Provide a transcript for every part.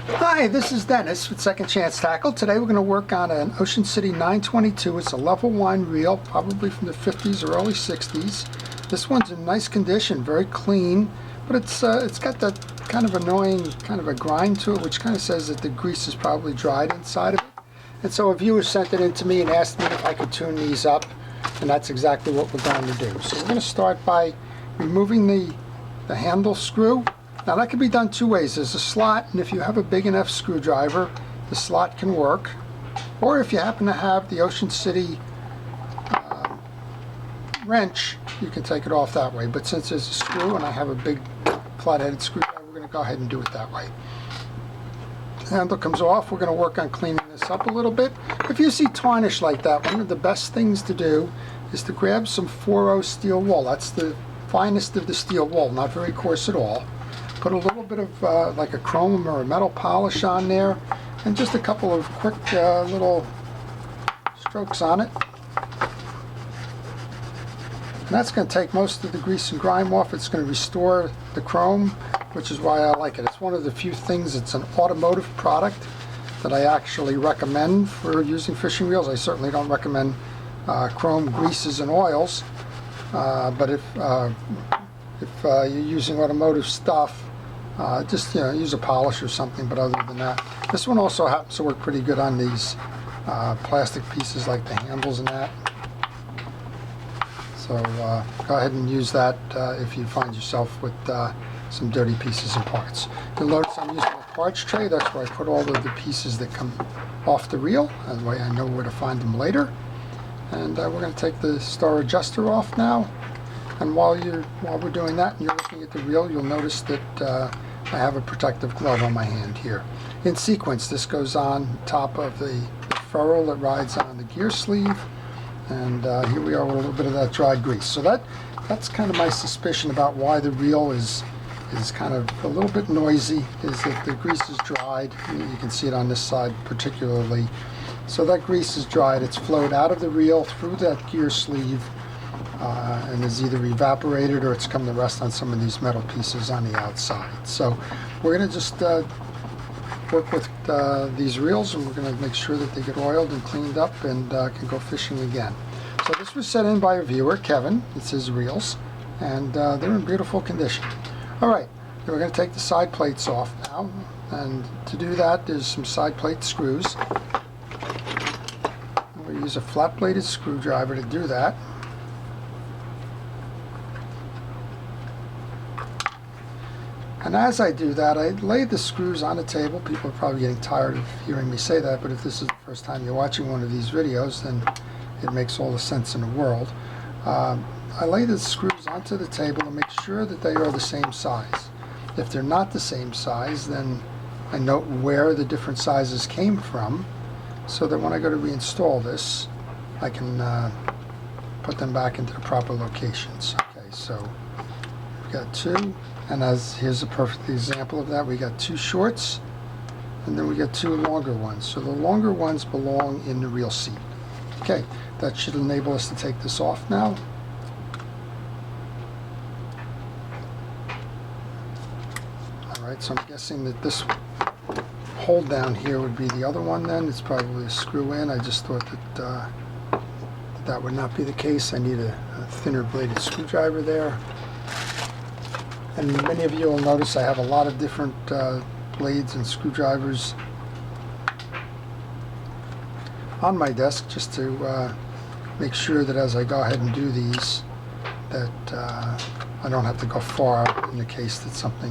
Hi, this is Dennis with Second Chance Tackle. Today we're going to work on an Ocean City 922. It's a level 1 reel, probably from the 50s or early 60s. This one's in nice condition, very clean, but it's got that kind of annoying kind of a grind to it, which kind of says that the grease is probably dried inside of it. And so a viewer sent it in to me and asked me if I could tune these up, and that's exactly what we're going to do. So we're going to start by removing the handle screw. Now that can be done two ways. There's a slot, and if you have a big enough screwdriver, the slot can work. Or if you happen to have the Ocean City wrench, you can take it off that way. But since there's a screw and I have a big flat-headed screwdriver, we're going to go ahead and do it that way. The handle comes off. We're going to work on cleaning this up a little bit. If you see tarnish like that, one of the best things to do is to grab some 4/0 steel wool. That's the finest of the steel wool, not very coarse at all. Put a little bit of like a chrome or a metal polish on there, and just a couple of quick little strokes on it. And that's going to take most of the grease and grime off. It's going to restore the chrome, which is why I like it. It's one of the few things, it's an automotive product that I actually recommend for using fishing reels. I certainly don't recommend chrome greases and oils, but if you're using automotive stuff, just use a polish or something. But other than that, this one also happens to work pretty good on these plastic pieces like the handles and that. So go ahead and use that if you find yourself with some dirty pieces and parts. You'll notice I'm using a parts tray. That's where I put all of the pieces that come off the reel. That way I know where to find them later. And we're going to take the star adjuster off now. And while we're doing that and you're looking at the reel, you'll notice that I have a protective glove on my hand here. In sequence, this goes on top of the ferrule that rides on the gear sleeve. And here we are with a little bit of that dried grease. So that's kind of my suspicion about why the reel is kind of a little bit noisy, is that the grease is dried. You can see it on this side particularly. So that grease is dried. It's flowed out of the reel through that gear sleeve and is either evaporated or it's come to rest on some of these metal pieces on the outside. So we're going to just work with these reels, and we're going to make sure that they get oiled and cleaned up and can go fishing again. So this was sent in by a viewer, Kevin. It's his reels, and they're in beautiful condition. Alright, we're going to take the side plates off now, and to do that there's some side plate screws. We'll use a flat bladed screwdriver to do that. And as I do that, I lay the screws on the table. People are probably getting tired of hearing me say that, but if this is the first time you're watching one of these videos, then it makes all the sense in the world. I lay the screws onto the table to make sure that they are the same size. If they're not the same size, then I note where the different sizes came from, so that when I go to reinstall this, I can put them back into the proper locations. Okay, so we've got two. And here's a perfect example of that. We got two shorts, and then we got two longer ones. So the longer ones belong in the reel seat. Okay, that should enable us to take this off now. Alright, so I'm guessing that this hold down here would be the other one then. It's probably a screw in. I just thought that that would not be the case. I need a thinner bladed screwdriver there. And many of you will notice I have a lot of different blades and screwdrivers on my desk, just to make sure that as I go ahead and do these, that I don't have to go far in the case that something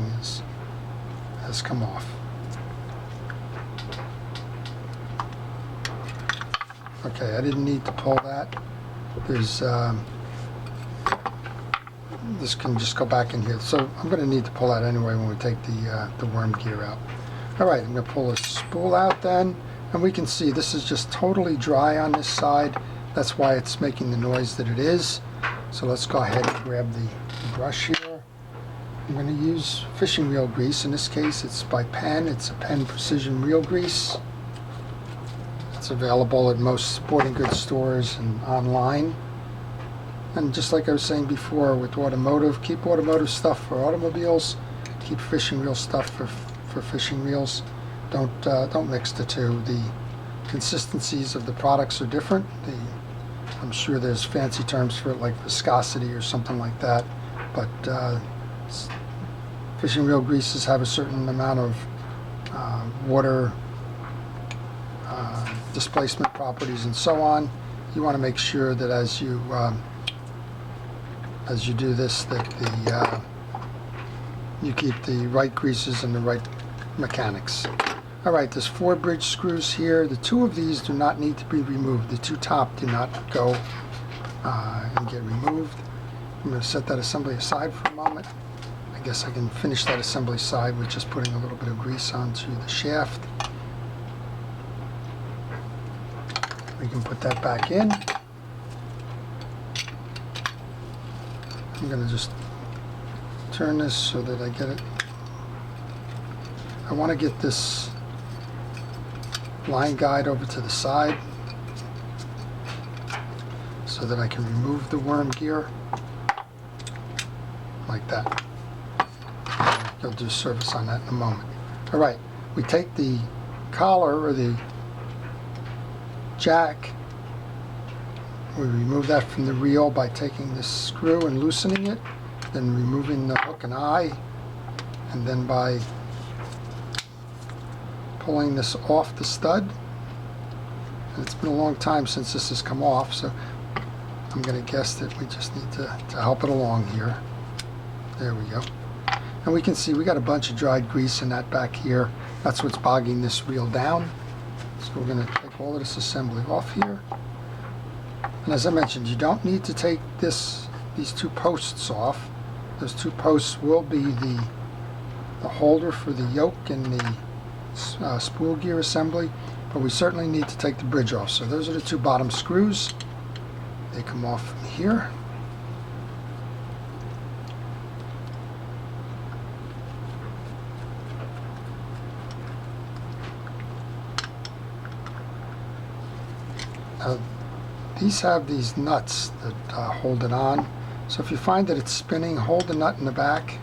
has come off. Okay, I didn't need to pull that. There's this can just go back in here, so I'm going to need to pull that anyway when we take the worm gear out. Alright, I'm going to pull the spool out then, and we can see this is just totally dry on this side. That's why it's making the noise that it is. So let's go ahead and grab the brush here. I'm going to use fishing reel grease. In this case it's by Penn. It's a Penn Precision Reel Grease. It's available at most sporting goods stores and online. And just like I was saying before with automotive, keep automotive stuff for automobiles, keep fishing reel stuff for fishing reels. don't mix the two. The consistencies of the products are different. I'm sure there's fancy terms for it, like viscosity or something like that, but fishing reel greases have a certain amount of water displacement properties and so on. You want to make sure that as you do this, that you keep the right greases and the right mechanics. All right, there's 4 bridge screws here. The 2 of these do not need to be removed. The 2 top do not go and get removed. I'm going to set that assembly aside for a moment. I guess I can finish that assembly side with just putting a little bit of grease onto the shaft. We can put that back in. I'm going to just turn this so that I get it. I want to get this line guide over to the side so that I can remove the worm gear like that. I'll do service on that in a moment. All right, we take the collar or the jack, we remove that from the reel by taking this screw and loosening it, then removing the hook and eye, and then by pulling this off the stud. And it's been a long time since this has come off, so I'm going to guess that we just need to help it along here. There we go. And we can see we got a bunch of dried grease in that back here. That's what's bogging this reel down. So we're going to take all of this assembly off here. And as I mentioned, you don't need to take these 2 posts off. Those 2 posts will be the holder for the yoke and the spool gear assembly, but we certainly need to take the bridge off. So those are the 2 bottom screws. They come off from here. Now, these have these nuts that hold it on. So if you find that it's spinning, hold the nut in the back,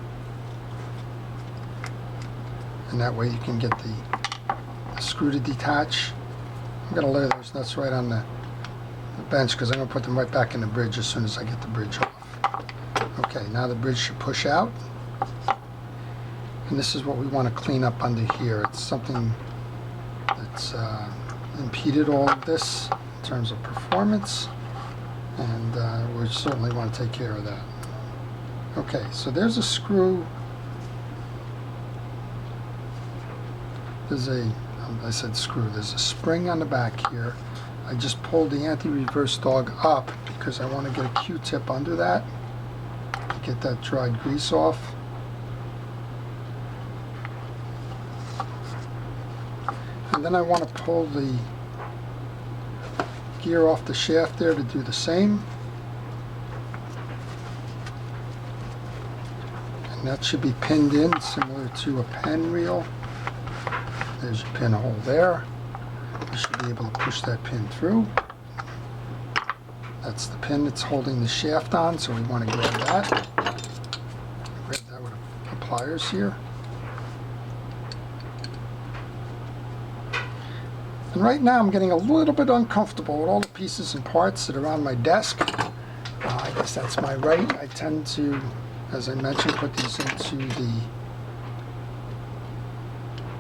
and that way you can get the screw to detach. I'm going to lay those nuts right on the bench because I'm going to put them right back in the bridge as soon as I get the bridge off. Okay, now the bridge should push out. And this is what we want to clean up under here. It's something that's impeded all of this in terms of performance, and we certainly want to take care of that. Okay, so there's a screw. I said screw, there's a spring on the back here. I just pulled the anti-reverse dog up because I want to get a Q-tip under that to get that dried grease off. And then I want to pull the gear off the shaft there to do the same. And that should be pinned in similar to a pen reel. There's your pinhole there. You should be able to push that pin through. That's the pin that's holding the shaft on, so we want to grab that. Grab that with the pliers here. And right now I'm getting a little bit uncomfortable with all the pieces and parts that are on my desk. I guess that's my right. I tend to, as I mentioned, put these into the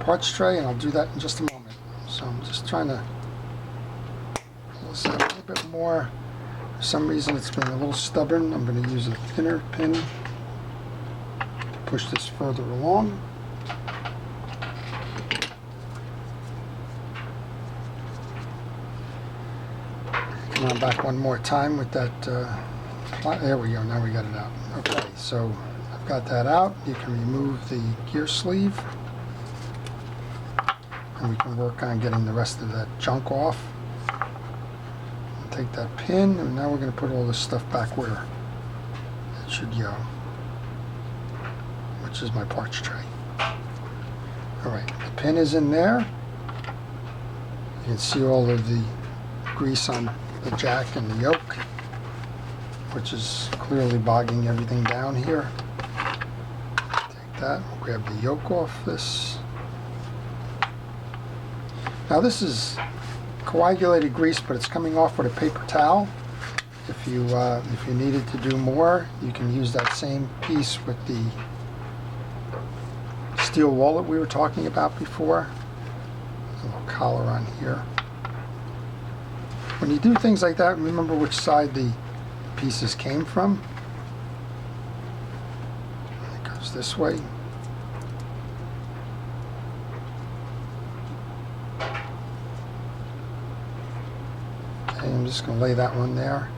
parts tray, and I'll do that in just a moment. So I'm just trying to pull this out a little bit more. For some reason it's been a little stubborn. I'm going to use a thinner pin to push this further along. Come on back one more time with that. There we go, now we got it out. Okay, so I've got that out. You can remove the gear sleeve, and we can work on getting the rest of that junk off. Take that pin, and now we're going to put all this stuff back where it should go, which is my parts tray. Alright, the pin is in there. You can see all of the grease on the jack and the yoke, which is clearly bogging everything down here. Take that, we'll grab the yoke off this. Now this is coagulated grease, but it's coming off with a paper towel. If you needed to do more, you can use that same piece with the steel wool that we were talking about before. A little collar on here. When you do things like that, remember which side the pieces came from. It goes this way. Okay, I'm just going to lay that one there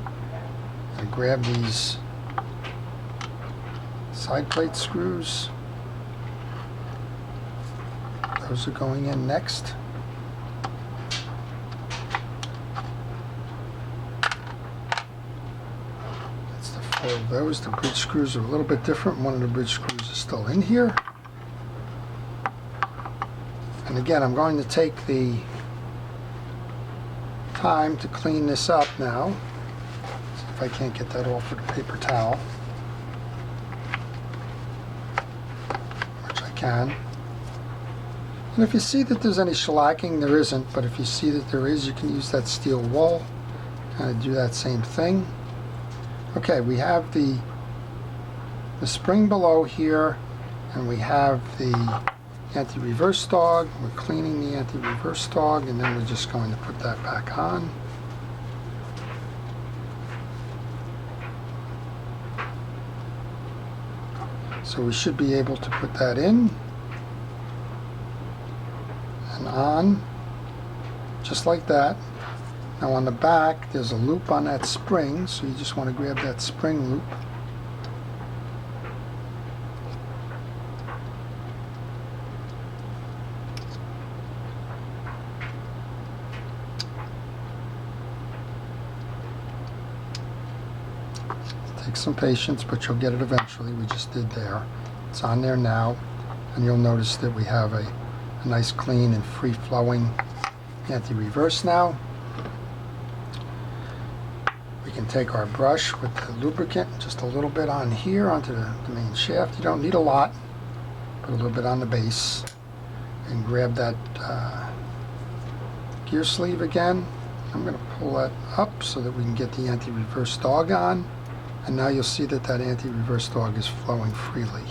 and grab these side plate screws. Those are going in next. That's the four of those. The bridge screws are a little bit different. One of the bridge screws is still in here. And again, I'm going to take the time to clean this up now. See if I can't get that off with a paper towel, which I can. And if you see that there's any shellacking, there isn't, but if you see that there is, you can use that steel wool and do that same thing. Okay, we have the spring below here, and we have the anti-reverse dog. We're cleaning the anti-reverse dog, and then we're just going to put that back on. So we should be able to put that in and on, just like that. Now on the back, there's a loop on that spring, so you just want to grab that spring loop. Take some patience, but you'll get it eventually. We just did there. It's on there now, and you'll notice that we have a nice clean and free-flowing anti-reverse now. We can take our brush with the lubricant, just a little bit on here onto the main shaft. You don't need a lot, put a little bit on the base, and grab that gear sleeve again. I'm going to pull that up so that we can get the anti-reverse dog on, and now you'll see that that anti-reverse dog is flowing freely.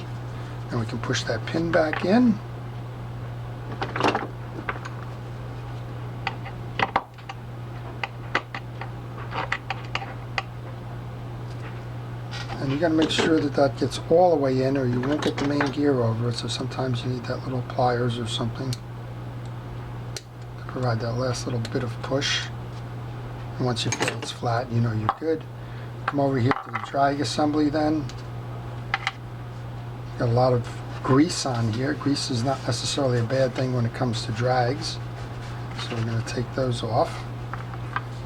And we can push that pin back in. And you got to make sure that that gets all the way in, or you won't get the main gear over it. So sometimes you need that little pliers or something to provide that last little bit of push. And once you feel it's flat, you know you're good. Come over here to the drag assembly then. Got a lot of grease on here. Grease is not necessarily a bad thing when it comes to drags. So we're going to take those off.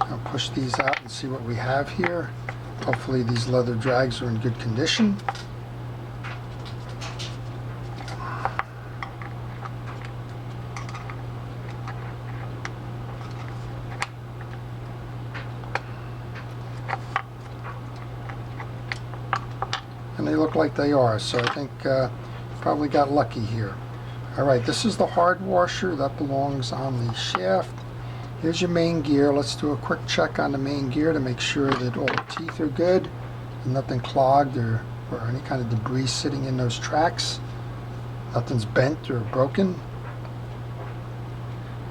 Now push these out and see what we have here. Hopefully these leather drags are in good condition. And they look like they are, so I think probably got lucky here. Alright, this is the hard washer that belongs on the shaft. Here's your main gear. Let's do a quick check on the main gear to make sure that all the teeth are good and nothing clogged or any kind of debris sitting in those tracks. Nothing's bent or broken.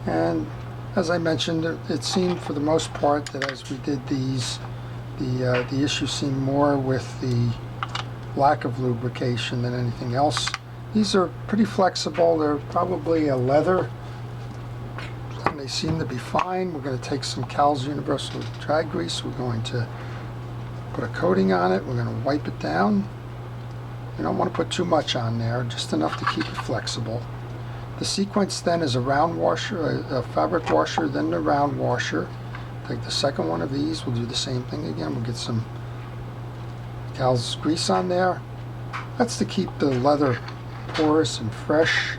And as I mentioned, it seemed for the most part that as we did these, the issue seemed more with the lack of lubrication than anything else. These are pretty flexible. They're probably a leather. They seem to be fine. We're going to take some Cal's Universal Drag Grease. We're going to put a coating on it. We're going to wipe it down. You don't want to put too much on there, just enough to keep it flexible. The sequence then is a round washer, a fabric washer, then the round washer. Take the second one of these. We'll do the same thing again. We'll get some Cal's grease on there. That's to keep the leather porous and fresh,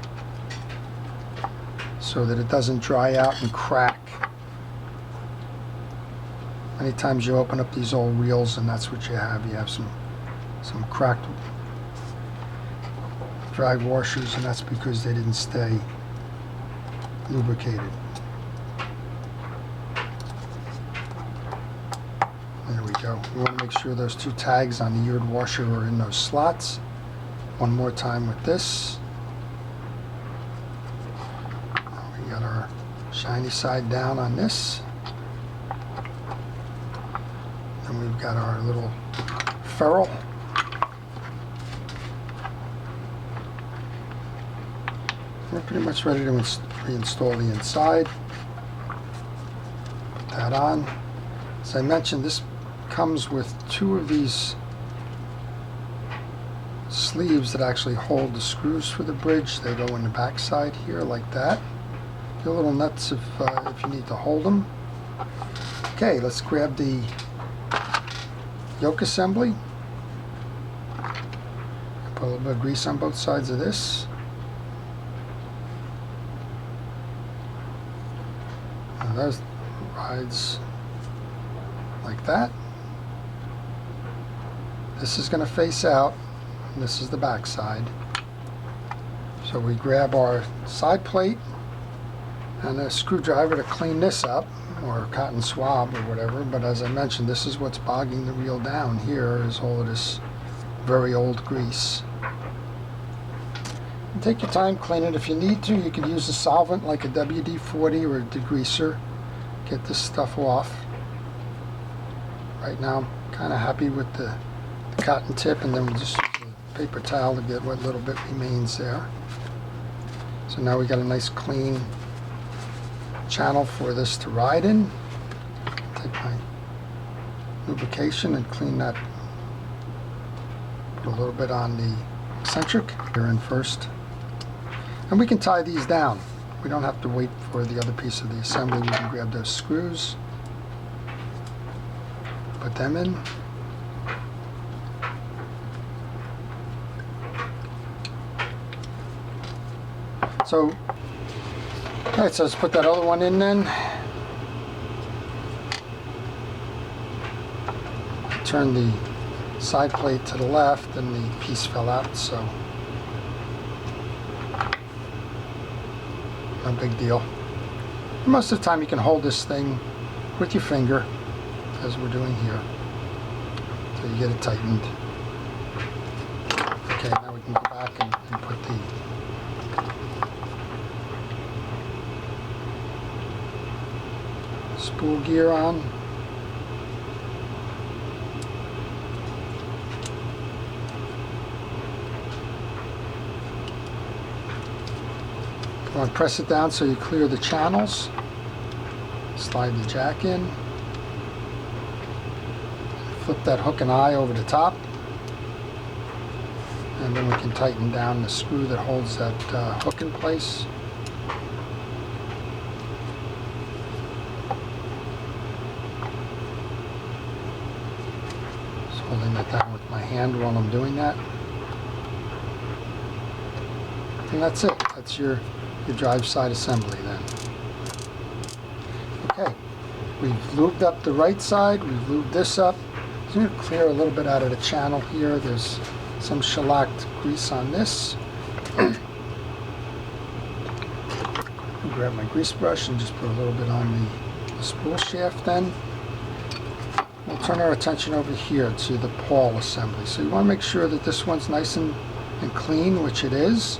so that it doesn't dry out and crack. Many times you open up these old reels and that's what you have. You have some cracked drag washers, and that's because they didn't stay lubricated. There we go. We want to make sure those two tags on the eared washer are in those slots. One more time with this. We got our shiny side down on this. And we've got our little ferrule. We're pretty much ready to reinstall the inside. Put that on. As I mentioned, this comes with two of these sleeves that actually hold the screws for the bridge. They go in the back side here like that. Get a little nuts if you need to hold them. Okay, let's grab the yoke assembly. Put a little bit of grease on both sides of this. And those rides like that. This is going to face out, and this is the back side. So we grab our side plate and a screwdriver to clean this up, or a cotton swab or whatever, but as I mentioned, this is what's bogging the reel down here, is all of this very old grease. And take your time, clean it. If you need to, you can use a solvent like a WD-40 or a degreaser. Get this stuff off. Right now I'm kind of happy with the cotton tip, and then we'll just use a paper towel to get what little bit remains there. So now we got a nice clean channel for this to ride in. Take my lubrication and clean that. Put a little bit on the eccentric here in first. And we can tie these down. We don't have to wait for the other piece of the assembly. We can grab those screws, put them in. So, alright, so let's put that other one in then. Turn the side plate to the left and the piece fell out, so no big deal. Most of the time you can hold this thing with your finger, as we're doing here, so you get it tightened. Okay, now we can go back and put the spool gear on. You want to press it down so you clear the channels. Slide the jack in. Flip that hook and eye over the top. And then we can tighten down the screw that holds that hook in place. Just holding that down with my hand while I'm doing that. And that's it. That's your drive side assembly then. Okay, we've lubed up the right side, we've lubed this up. So I'm going to clear a little bit out of the channel here. There's some shellacked grease on this. Grab my grease brush and just put a little bit on the spool shaft then. We'll turn our attention over here to the pawl assembly. So you want to make sure that this one's nice and clean, which it is.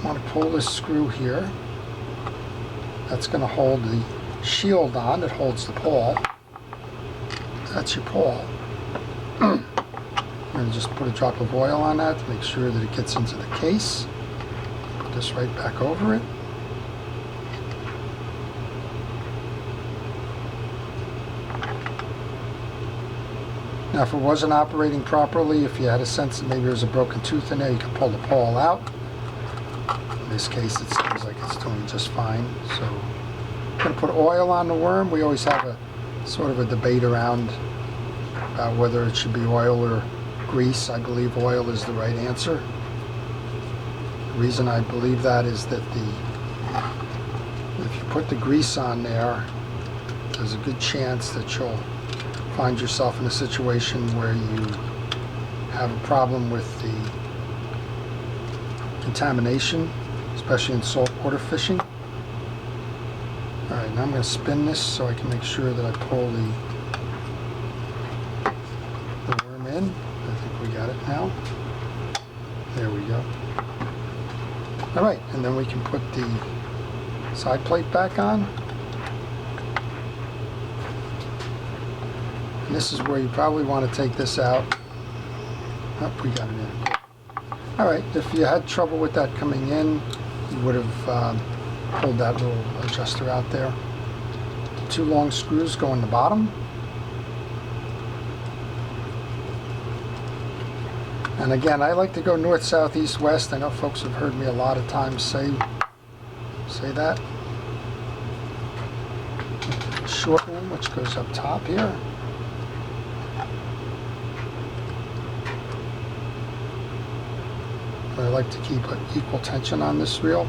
Want to pull this screw here. That's going to hold the shield on that holds the pawl. That's your pawl. I'm going to just put a drop of oil on that to make sure that it gets into the case. Put this right back over it. Now if it wasn't operating properly, if you had a sense that maybe there was a broken tooth in there, you can pull the pawl out. In this case, it seems like it's doing just fine. So I'm going to put oil on the worm. We always have a sort of a debate around about whether it should be oil or grease. I believe oil is the right answer. The reason I believe that is that if you put the grease on there, there's a good chance that you'll find yourself in a situation where you have a problem with the contamination, especially in saltwater fishing. Alright, now I'm going to spin this so I can make sure that I pull the worm in. I think we got it now. There we go. Alright, and then we can put the side plate back on. And this is where you probably want to take this out. Oh, we got it in. Alright, if you had trouble with that coming in, you would have pulled that little adjuster out there. The 2 long screws go in the bottom. And again, I like to go north, south, east, west. I know folks have heard me a lot of times say that. Short one, which goes up top here. I like to keep an equal tension on this reel.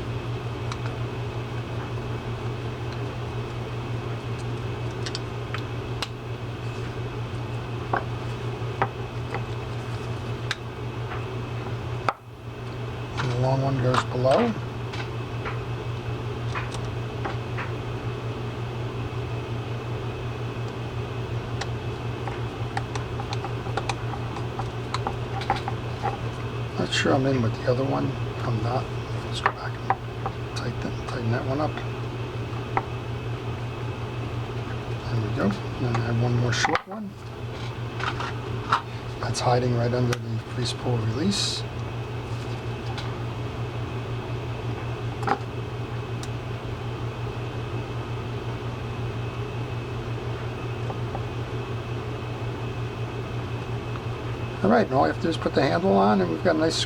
And the long one goes below. Not sure I'm in with the other one. I'm not. Let's go back and tighten that one up. There we go. And then I have one more short one. That's hiding right under the free spool release. Alright, and all you have to do is put the handle on, and we've got a nice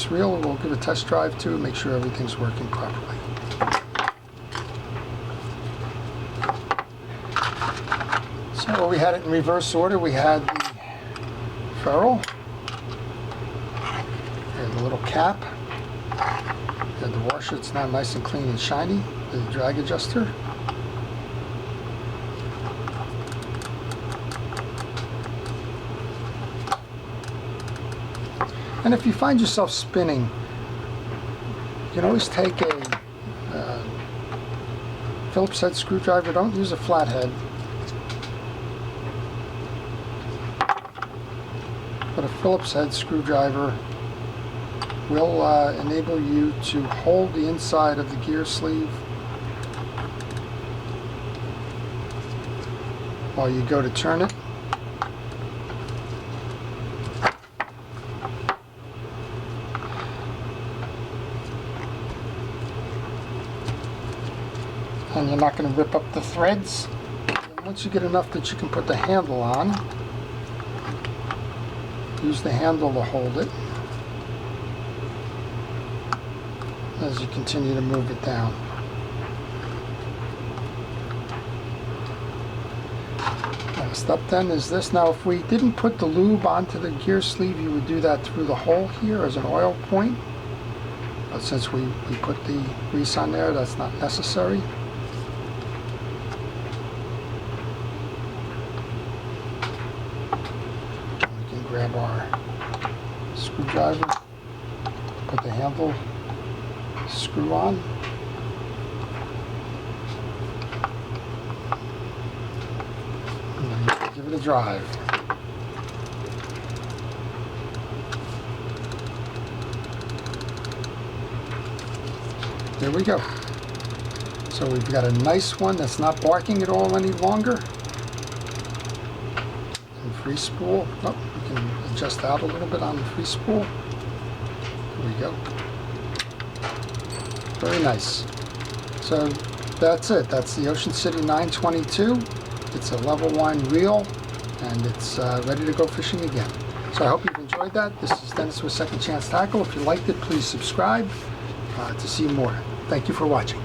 reel. We'll give a test drive too, make sure everything's working properly. So we had it in reverse order. We had the ferrule, and the little cap, and the washer. It's now nice and clean and shiny. The drag adjuster. And if you find yourself spinning, you can always take a Phillips head screwdriver. Don't use a flathead. But a Phillips head screwdriver will enable you to hold the inside of the gear sleeve while you go to turn it. And you're not going to rip up the threads. And once you get enough that you can put the handle on, use the handle to hold it as you continue to move it down. Next up then is this. Now if we didn't put the lube onto the gear sleeve, you would do that through the hole here as an oil point. But since we put the grease on there, that's not necessary. Grab our screwdriver, put the handle screw on, and then give it a drive. There we go. So we've got a nice one that's not barking at all any longer. And free spool. Oh, we can adjust out a little bit on the free spool. There we go. Very nice. So that's it. That's the Ocean City 922. It's a level line reel, and it's ready to go fishing again. So I hope you've enjoyed that. This is Dennis with Second Chance Tackle. If you liked it, please subscribe to see more. Thank you for watching.